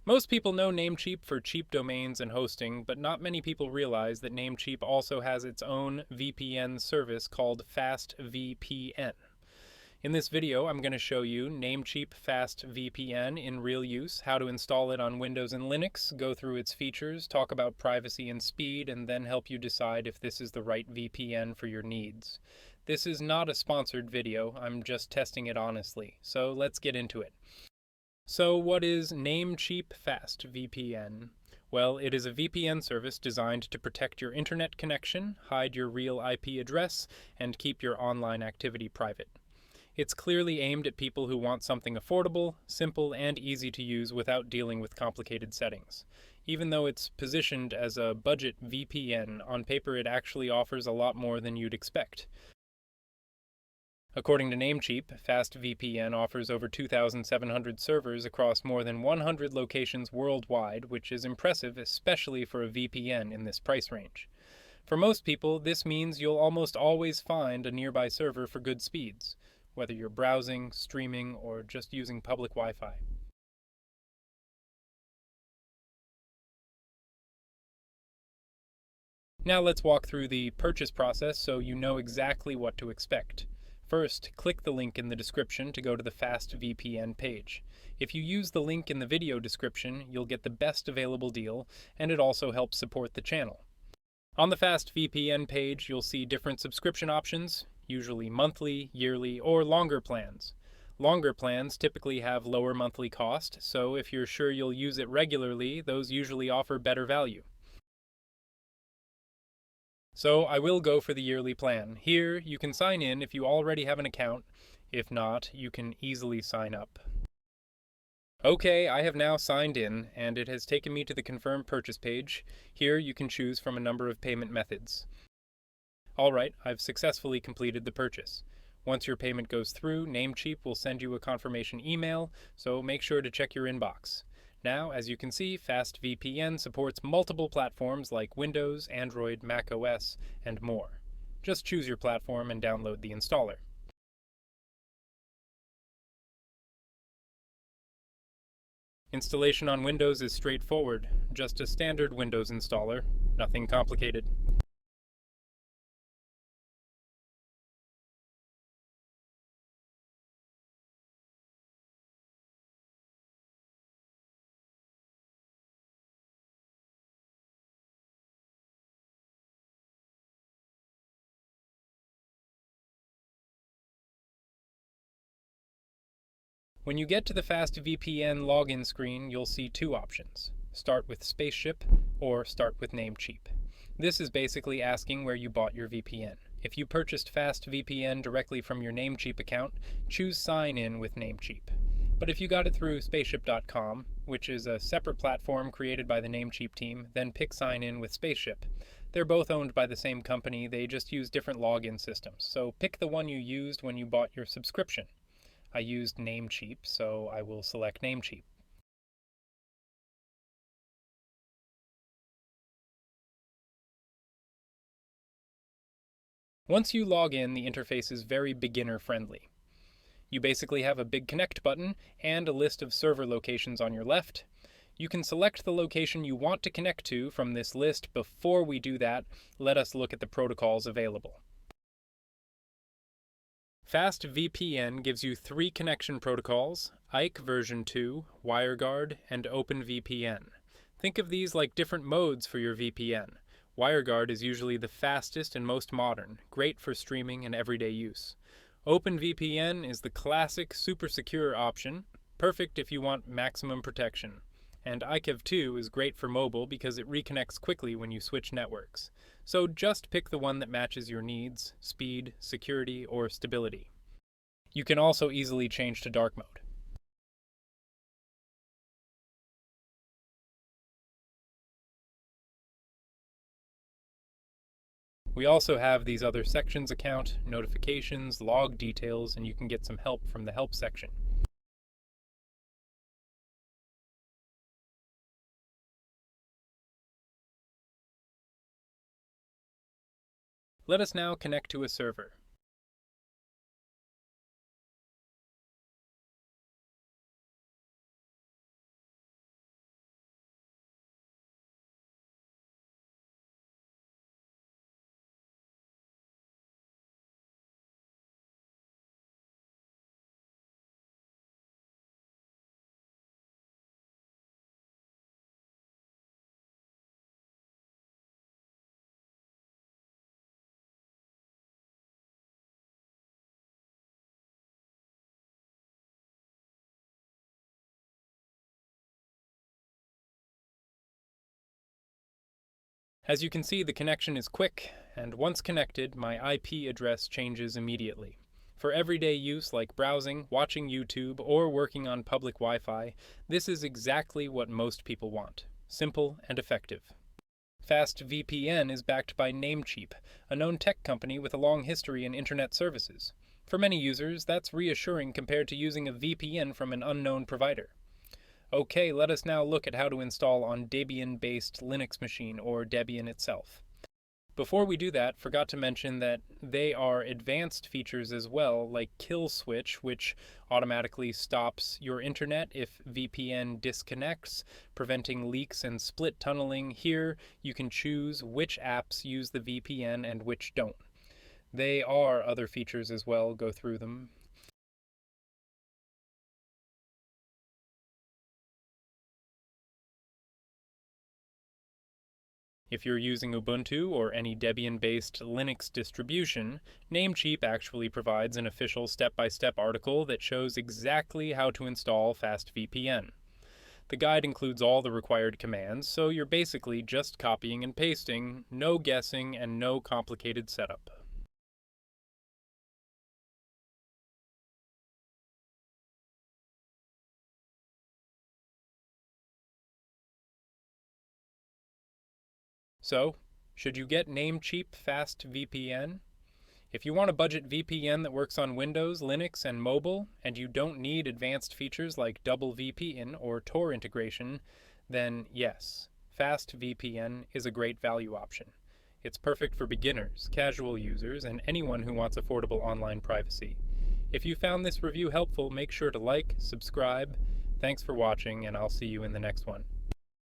Most people know Namecheap for cheap domains and hosting, but not many people realize that Namecheap also has its own VPN service called FastVPN. In this video, I'm going to show you Namecheap FastVPN in real use, how to install it on Windows and Linux, go through its features, talk about privacy and speed, and then help you decide if this is the right VPN for your needs. This is not a sponsored video, I'm just testing it honestly, so let's get into it. So what is Namecheap FastVPN? Well, it is a VPN service designed to protect your internet connection, hide your real IP address, and keep your online activity private. It's clearly aimed at people who want something affordable, simple, and easy to use without dealing with complicated settings. Even though it's positioned as a budget VPN, on paper it actually offers a lot more than you'd expect. According to Namecheap, FastVPN offers over 2,700 servers across more than 100 locations worldwide, which is impressive, especially for a VPN in this price range. For most people, this means you'll almost always find a nearby server for good speeds, whether you're browsing, streaming, or just using public Wi-Fi. Now let's walk through the purchase process so you know exactly what to expect. First, click the link in the description to go to the FastVPN page. If you use the link in the video description, you'll get the best available deal, and it also helps support the channel. On the FastVPN page, you'll see different subscription options, usually monthly, yearly, or longer plans. Longer plans typically have lower monthly cost, so if you're sure you'll use it regularly, those usually offer better value. So I will go for the yearly plan. Here, you can sign in if you already have an account. If not, you can easily sign up. Okay, I have now signed in, and it has taken me to the confirm purchase page. Here you can choose from a number of payment methods. Alright, I've successfully completed the purchase. Once your payment goes through, Namecheap will send you a confirmation email, so make sure to check your inbox. Now, as you can see, FastVPN supports multiple platforms like Windows, Android, Mac OS, and more. Just choose your platform and download the installer. Installation on Windows is straightforward, just a standard Windows installer, nothing complicated. When you get to the FastVPN login screen, you'll see two options. Start with Spaceship or Start with Namecheap. This is basically asking where you bought your VPN. If you purchased FastVPN directly from your Namecheap account, choose Sign In with Namecheap. But if you got it through Spaceship.com, which is a separate platform created by the Namecheap team, then pick Sign In with Spaceship. They're both owned by the same company, they just use different login systems, so pick the one you used when you bought your subscription. I used Namecheap, so I will select Namecheap. Once you log in, the interface is very beginner-friendly. You basically have a big connect button and a list of server locations on your left. You can select the location you want to connect to from this list. Before we do that, let us look at the protocols available. FastVPN gives you 3 connection protocols: IKE version 2, WireGuard, and OpenVPN. Think of these like different modes for your VPN. WireGuard is usually the fastest and most modern, great for streaming and everyday use. OpenVPN is the classic, super secure option, perfect if you want maximum protection. And IKE 2 is great for mobile because it reconnects quickly when you switch networks. So just pick the one that matches your needs, speed, security, or stability. You can also easily change to dark mode. We also have these other sections: account, notifications, log details, and you can get some help from the help section. Let us now connect to a server. As you can see, the connection is quick, and once connected, my IP address changes immediately. For everyday use like browsing, watching YouTube, or working on public Wi-Fi, this is exactly what most people want. Simple and effective. FastVPN is backed by Namecheap, a known tech company with a long history in internet services. For many users, that's reassuring compared to using a VPN from an unknown provider. Okay, let us now look at how to install on Debian-based Linux machine, or Debian itself. Before we do that, forgot to mention that they are advanced features as well, like kill switch, which automatically stops your internet if VPN disconnects, preventing leaks and split tunneling. Here, you can choose which apps use the VPN and which don't. There are other features as well, go through them. If you're using Ubuntu or any Debian-based Linux distribution, Namecheap actually provides an official step-by-step article that shows exactly how to install FastVPN. The guide includes all the required commands, so you're basically just copying and pasting, no guessing, and no complicated setup. So, should you get Namecheap FastVPN? If you want a budget VPN that works on Windows, Linux, and mobile, and you don't need advanced features like double VPN or Tor integration, then yes, FastVPN is a great value option. It's perfect for beginners, casual users, and anyone who wants affordable online privacy. If you found this review helpful, make sure to like, subscribe. Thanks for watching, and I'll see you in the next one.